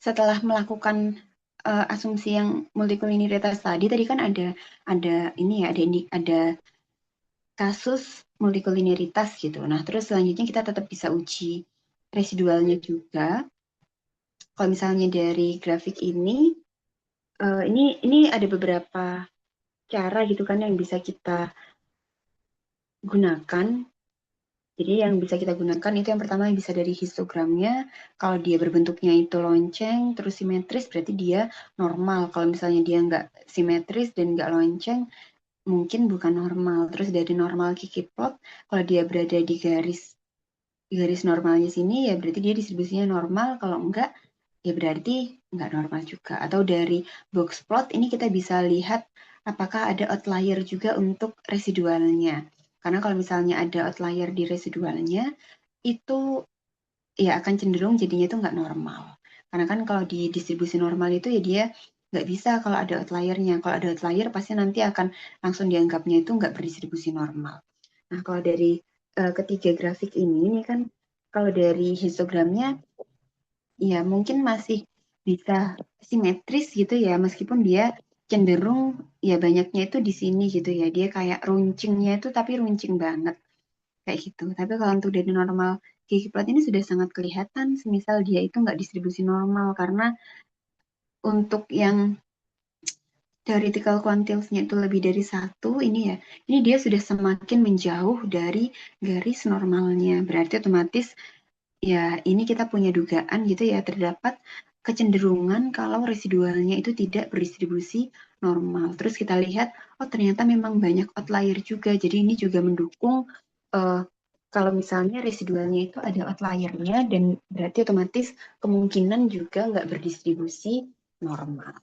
setelah melakukan asumsi yang multikolinialitas tadi kan ada ini ya, ada kasus multikolinialitas gitu. Nah, terus selanjutnya kita tetap bisa uji residualnya juga. Kalau misalnya dari grafik ini ada beberapa cara gitu kan yang bisa kita gunakan. Jadi yang bisa kita gunakan itu yang pertama bisa dari histogramnya. Kalau dia berbentuknya itu lonceng terus simetris berarti dia normal. Kalau misalnya dia nggak simetris dan nggak lonceng mungkin bukan normal. Terus dari normal Kiki plot kalau dia berada di garis normalnya sini ya berarti dia distribusinya normal. Kalau enggak ya berarti nggak normal juga. Atau dari box plot ini kita bisa lihat apakah ada outlier juga untuk residualnya. Karena kalau misalnya ada outlier di residualnya, itu ya akan cenderung jadinya itu nggak normal. Karena kan kalau di distribusi normal itu ya dia nggak bisa kalau ada outliernya. Kalau ada outlier pasti nanti akan langsung dianggapnya itu nggak berdistribusi normal. Nah kalau dari ketiga grafik ini kan kalau dari histogramnya ya mungkin masih bisa simetris gitu ya meskipun dia cenderung ya banyaknya itu di sini gitu ya. Dia kayak runcingnya itu tapi runcing banget kayak gitu. Tapi kalau untuk dari normal gigi plat ini sudah sangat kelihatan, semisal dia itu nggak distribusi normal karena untuk yang theoretical quantiles-nya itu lebih dari satu, ini ya, ini dia sudah semakin menjauh dari garis normalnya. Berarti otomatis ya ini kita punya dugaan gitu ya terdapat kecenderungan kalau residualnya itu tidak berdistribusi normal. Terus kita lihat, oh ternyata memang banyak outlier juga. Jadi ini juga mendukung uh, kalau misalnya residualnya itu ada outliernya dan berarti otomatis kemungkinan juga nggak berdistribusi normal.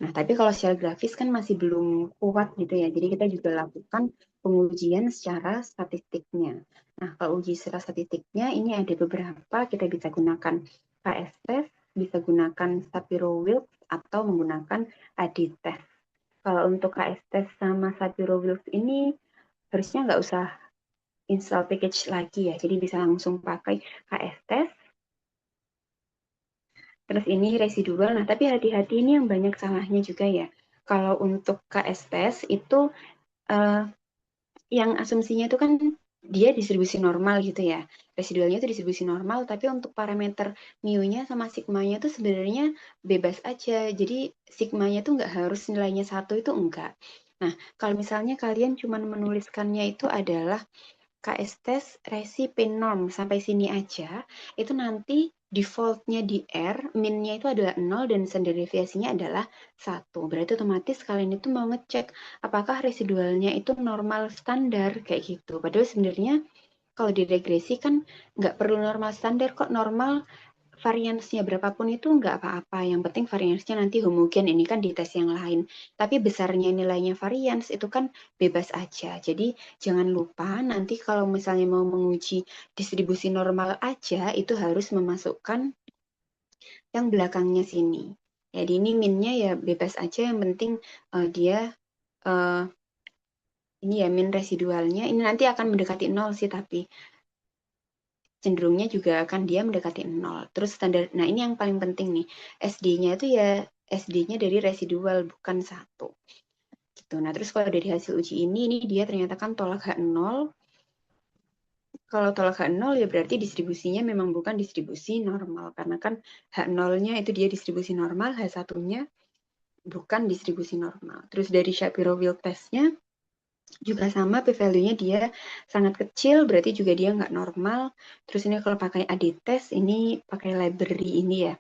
Nah, tapi kalau secara grafis kan masih belum kuat gitu ya. Jadi kita juga lakukan pengujian secara statistiknya. Nah, kalau uji secara statistiknya ini ada beberapa. Kita bisa gunakan KS-test, bisa gunakan Shapiro-Wilks, atau menggunakan AD-test. Kalau untuk KS-test sama Shapiro-Wilks ini harusnya nggak usah install package lagi ya. Jadi bisa langsung pakai KS-test. Terus ini residual. Nah, tapi hati-hati ini yang banyak salahnya juga ya. Kalau untuk KS-test itu uh, yang asumsinya itu kan dia distribusi normal gitu ya. Residualnya itu distribusi normal, tapi untuk parameter mu-nya sama sigma-nya itu sebenarnya bebas aja. Jadi sigma-nya itu nggak harus nilainya satu itu enggak. Nah, kalau misalnya kalian cuma menuliskannya itu adalah KS test resi pin norm sampai sini aja, itu nanti defaultnya di R, min-nya itu adalah 0 dan standar deviasinya adalah 1. Berarti otomatis kalian itu mau ngecek apakah residualnya itu normal standar kayak gitu. Padahal sebenarnya kalau di regresi kan nggak perlu normal standar kok, normal variansnya berapapun itu nggak apa-apa. Yang penting variansnya nanti homogen. Ini kan di tes yang lain. Tapi besarnya nilainya varians itu kan bebas aja. Jadi jangan lupa nanti kalau misalnya mau menguji distribusi normal aja itu harus memasukkan yang belakangnya sini. Jadi ini minnya ya bebas aja. Yang penting dia uh, ini ya min residualnya. Ini nanti akan mendekati nol sih tapi cenderungnya juga akan dia mendekati nol. Terus standar, nah ini yang paling penting nih, SD-nya itu ya SD-nya dari residual bukan satu. Gitu. Nah terus kalau dari hasil uji ini dia ternyata kan tolak H0. Kalau tolak H0 ya berarti distribusinya memang bukan distribusi normal. Karena kan H0-nya itu dia distribusi normal, H1-nya bukan distribusi normal. Terus dari Shapiro-Wilk testnya juga sama, p-value-nya dia sangat kecil, berarti juga dia nggak normal. Terus ini kalau pakai AD test, ini pakai library ini ya.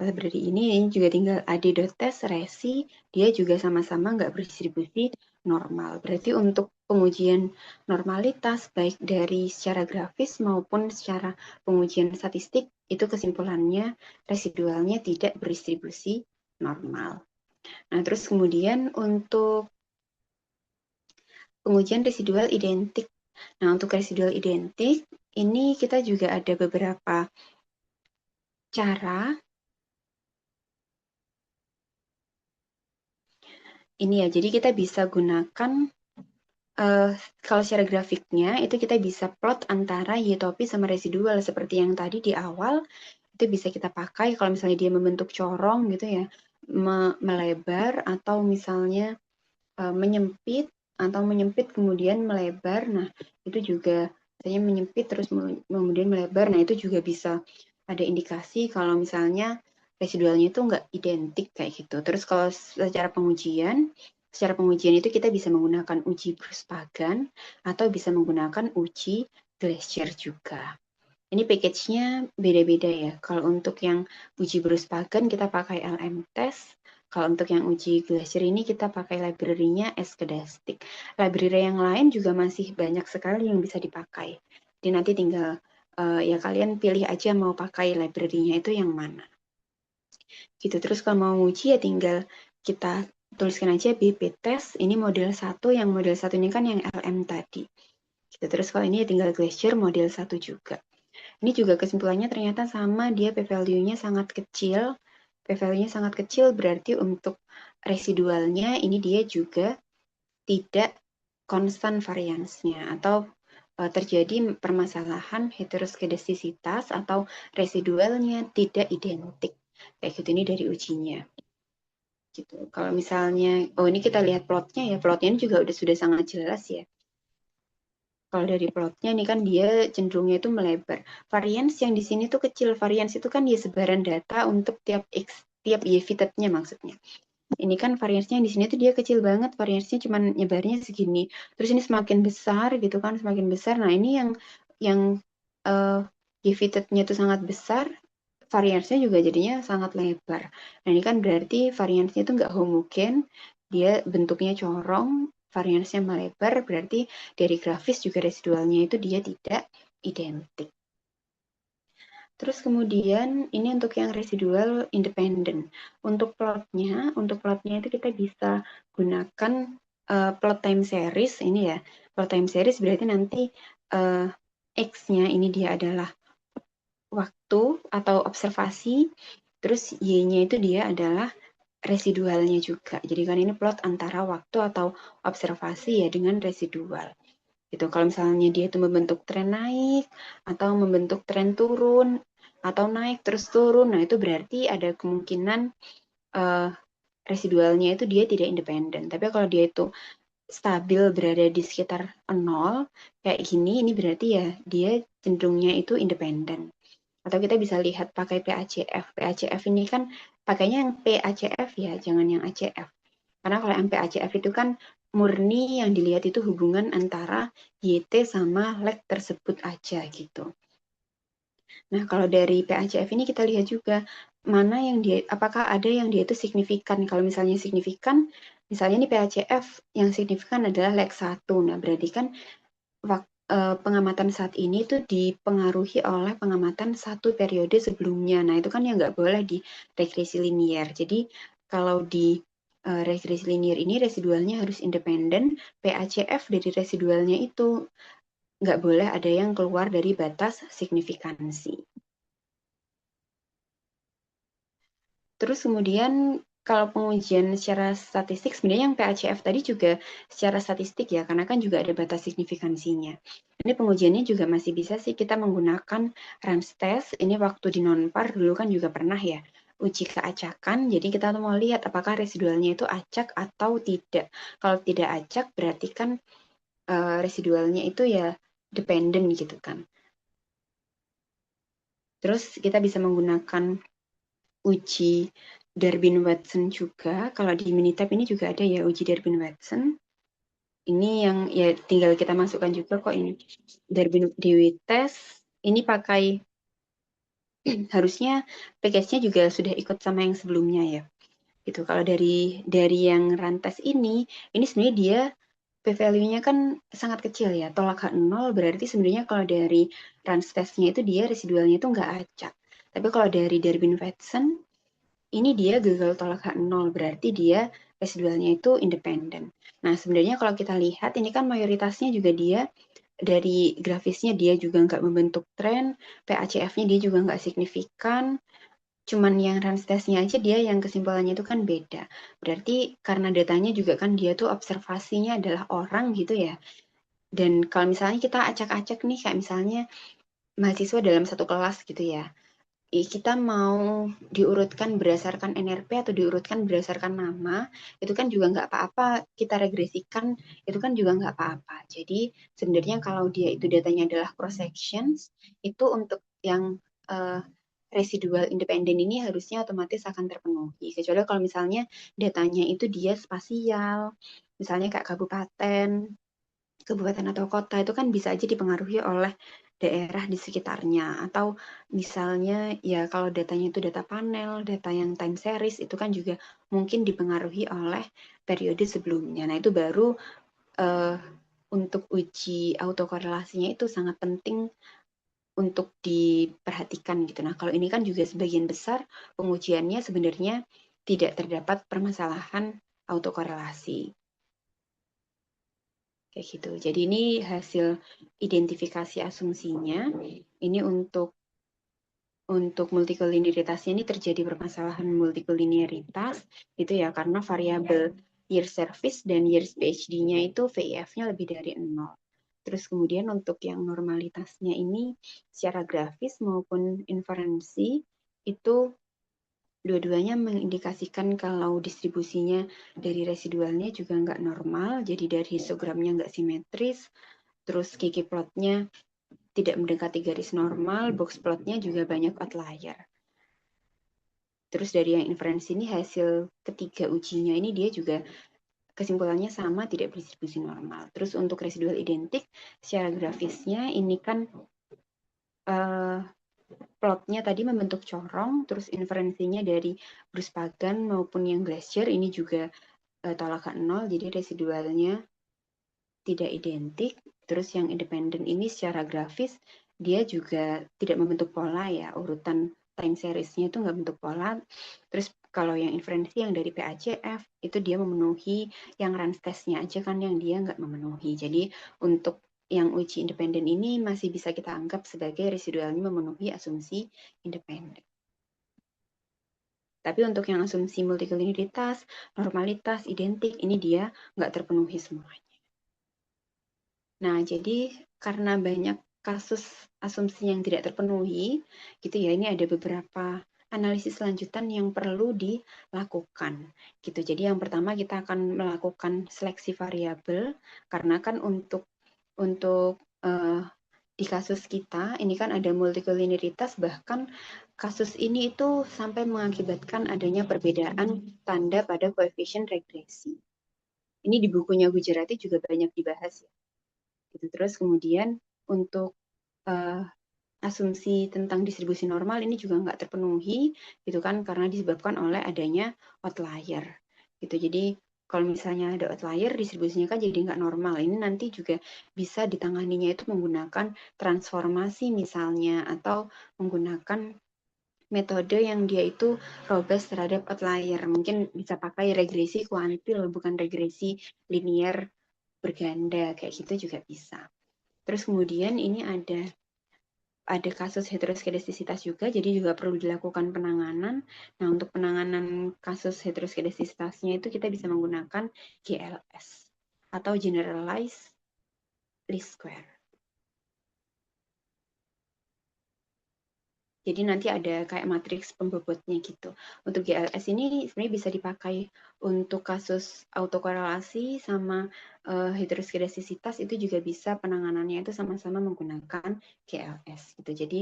Library ini juga tinggal AD.test, resi, dia juga sama-sama nggak berdistribusi normal. Berarti untuk pengujian normalitas, baik dari secara grafis maupun secara pengujian statistik, itu kesimpulannya residualnya tidak berdistribusi normal. Nah, terus kemudian untuk pengujian residual identik. Nah, untuk residual identik, ini kita juga ada beberapa cara. Ini ya, jadi kita bisa gunakan, kalau secara grafiknya, itu kita bisa plot antara y topi sama residual. Seperti yang tadi di awal, itu bisa kita pakai kalau misalnya dia membentuk corong gitu ya, melebar atau misalnya menyempit atau menyempit kemudian melebar. Nah, itu juga misalnya menyempit terus kemudian melebar. Nah, itu juga bisa ada indikasi kalau misalnya residualnya itu nggak identik kayak gitu. Terus kalau secara pengujian itu kita bisa menggunakan uji Bruce-Pagan atau bisa menggunakan uji Glacier juga. Ini package-nya beda-beda ya. Kalau untuk yang uji Bruce-Pagan kita pakai LM-Test. Kalau untuk yang uji Glacier ini kita pakai library-nya Eskedastic. Library yang lain juga masih banyak sekali yang bisa dipakai. Jadi nanti tinggal ya kalian pilih aja mau pakai library-nya itu yang mana. Gitu. Terus kalau mau uji ya tinggal kita tuliskan aja BP test. Ini model 1, yang model 1 ini kan yang LM tadi. Gitu. Terus kalau ini ya tinggal Glacier model 1 juga. Ini juga kesimpulannya ternyata sama, dia p-value-nya sangat kecil. P-value-nya sangat kecil berarti untuk residualnya ini dia juga tidak konstan variansnya atau terjadi permasalahan heteroskedastisitas atau residualnya tidak identik. Kayak gitu, ini dari ujinya. Gitu. Kalau misalnya, ini kita lihat plotnya ya, plotnya ini juga sudah sangat jelas ya. Kalau dari plotnya ini kan dia cenderungnya itu melebar. Varians yang di sini tuh kecil. Varians itu kan dia sebaran data untuk tiap X, tiap Y fitted-nya maksudnya. Ini kan variansnya di sini tuh dia kecil banget. Variansnya cuma nyebarnya segini. Terus ini semakin besar gitu kan, semakin besar. Nah, ini yang Y fitted-nya itu sangat besar, variansnya juga jadinya sangat lebar. Nah, ini kan berarti variansnya itu nggak homogen, dia bentuknya corong, variansnya melebar, berarti dari grafis juga residualnya itu dia tidak identik. Terus kemudian ini untuk yang residual independen. Untuk plotnya itu kita bisa gunakan plot time series ini ya. Plot time series berarti nanti X-nya ini dia adalah waktu atau observasi, terus Y-nya itu dia adalah residualnya juga. Jadi kan ini plot antara waktu atau observasi ya dengan residual. Gitu. Kalau misalnya dia itu membentuk tren naik atau membentuk tren turun atau naik terus turun, nah itu berarti ada kemungkinan residualnya itu dia tidak independen. Tapi kalau dia itu stabil berada di sekitar 0 kayak gini, ini berarti ya dia cenderungnya itu independen. Atau kita bisa lihat pakai PACF. PACF ini kan pakainya yang PACF ya, jangan yang ACF. Karena kalau yang PACF itu kan murni yang dilihat itu hubungan antara YT sama leg tersebut aja gitu. Nah, kalau dari PACF ini kita lihat juga mana yang dia, apakah ada yang dia itu signifikan. Kalau misalnya signifikan, misalnya ini PACF yang signifikan adalah leg 1. Nah, berarti kan pengamatan saat ini itu dipengaruhi oleh pengamatan satu periode sebelumnya. Nah, itu kan yang nggak boleh di regresi linier. Jadi, kalau di regresi linier ini residualnya harus independen, PACF dari residualnya itu nggak boleh ada yang keluar dari batas signifikansi. Terus kemudian kalau pengujian secara statistik, sebenarnya yang PACF tadi juga secara statistik ya, karena kan juga ada batas signifikansinya. Ini pengujiannya juga masih bisa sih kita menggunakan Ramsey test. Ini waktu di non-par dulu kan juga pernah ya, uji keacakan. Jadi kita mau lihat apakah residualnya itu acak atau tidak. Kalau tidak acak berarti kan residualnya itu ya dependent gitu kan. Terus kita bisa menggunakan uji Darwin-Watson juga. Kalau di Minitab ini juga ada ya uji Darwin-Watson. Ini yang ya tinggal kita masukkan juga kok ini. Darwin-Dewey test. Ini pakai harusnya package-nya juga sudah ikut sama yang sebelumnya ya. Gitu. Kalau dari yang rantes ini sebenarnya dia p-value-nya kan sangat kecil ya. Tolak H0 berarti sebenarnya kalau dari rantes test-nya itu dia residualnya itu nggak acak. Tapi kalau dari Darwin-Watson ini dia gagal tolak H0, berarti dia residualnya itu independen. Nah, sebenarnya kalau kita lihat, ini kan mayoritasnya juga dia, dari grafisnya dia juga nggak membentuk tren, PACF-nya dia juga nggak signifikan, cuman yang range test-nya aja dia yang kesimpulannya itu kan beda. Berarti karena datanya juga kan dia tuh observasinya adalah orang gitu ya. Dan kalau misalnya kita acak-acak nih, kayak misalnya mahasiswa dalam satu kelas gitu ya, kita mau diurutkan berdasarkan NRP atau diurutkan berdasarkan nama, itu kan juga nggak apa-apa, kita regresikan, itu kan juga nggak apa-apa. Jadi sebenarnya kalau dia itu datanya adalah cross sections, itu untuk yang residual independen ini harusnya otomatis akan terpenuhi. Kecuali kalau misalnya datanya itu dia spasial, misalnya kayak kabupaten atau kota itu kan bisa aja dipengaruhi oleh daerah di sekitarnya, atau misalnya ya kalau datanya itu data panel, data yang time series itu kan juga mungkin dipengaruhi oleh periode sebelumnya. Nah, itu baru uh, untuk uji autokorelasinya itu sangat penting untuk diperhatikan gitu. Nah, kalau ini kan juga sebagian besar pengujiannya sebenarnya tidak terdapat permasalahan autokorelasi. Kayak gitu. Jadi ini hasil identifikasi asumsinya. Ini untuk multikoliniaritasnya ini terjadi permasalahan multikoliniaritas itu ya karena variabel year service dan years PhD-nya itu VIF-nya lebih dari 0. Terus kemudian untuk yang normalitasnya ini secara grafis maupun inferensi itu dua-duanya mengindikasikan kalau distribusinya dari residualnya juga nggak normal, jadi dari histogramnya nggak simetris, terus Gigi plotnya tidak mendekati garis normal, box plotnya juga banyak outlier. Terus dari yang inferensi ini hasil ketiga ujinya ini dia juga kesimpulannya sama, tidak berdistribusi normal. Terus untuk residual identik, secara grafisnya ini kan plotnya tadi membentuk corong, terus inferensinya dari Bruce Pagan maupun yang Glacier ini juga tolakan 0, jadi residualnya tidak identik. Terus yang independen ini secara grafis dia juga tidak membentuk pola ya, urutan time series-nya itu nggak bentuk pola. Terus kalau yang inferensi yang dari PACF itu dia memenuhi yang runs test-nya aja kan yang dia nggak memenuhi. Jadi untuk yang uji independen ini masih bisa kita anggap sebagai residualnya memenuhi asumsi independen. Tapi untuk yang asumsi multikolinialitas, normalitas, identik, ini dia nggak terpenuhi semuanya. Nah, jadi karena banyak kasus asumsi yang tidak terpenuhi, gitu ya, ini ada beberapa analisis lanjutan yang perlu dilakukan, gitu. Jadi yang pertama kita akan melakukan seleksi variabel, karena kan untuk di kasus kita ini kan ada multikoliniaritas, bahkan kasus ini itu sampai mengakibatkan adanya perbedaan tanda pada koefisien regresi. Ini di bukunya Gujarati juga banyak dibahas ya. Gitu. Terus kemudian untuk uh, asumsi tentang distribusi normal ini juga nggak terpenuhi gitu kan karena disebabkan oleh adanya outlier gitu. Jadi kalau misalnya ada outlier distribusinya kan jadi nggak normal. Ini nanti juga bisa ditanganinya itu menggunakan transformasi misalnya atau menggunakan metode yang dia itu robust terhadap outlier. Mungkin bisa pakai regresi kuantil bukan regresi linear berganda kayak gitu juga bisa. Terus kemudian ini ada kasus heteroskedastisitas juga, jadi juga perlu dilakukan penanganan. Nah, untuk penanganan kasus heteroskedastisitasnya itu kita bisa menggunakan GLS atau Generalized Least Square. Jadi nanti ada kayak matriks pembobotnya gitu. Untuk GLS ini sebenarnya bisa dipakai untuk kasus autokorelasi sama heteroskedastisitas itu juga bisa penanganannya itu sama-sama menggunakan GLS gitu. Jadi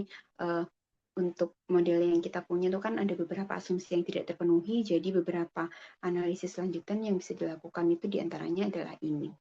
untuk model yang kita punya itu kan ada beberapa asumsi yang tidak terpenuhi, jadi beberapa analisis lanjutan yang bisa dilakukan itu diantaranya adalah ini.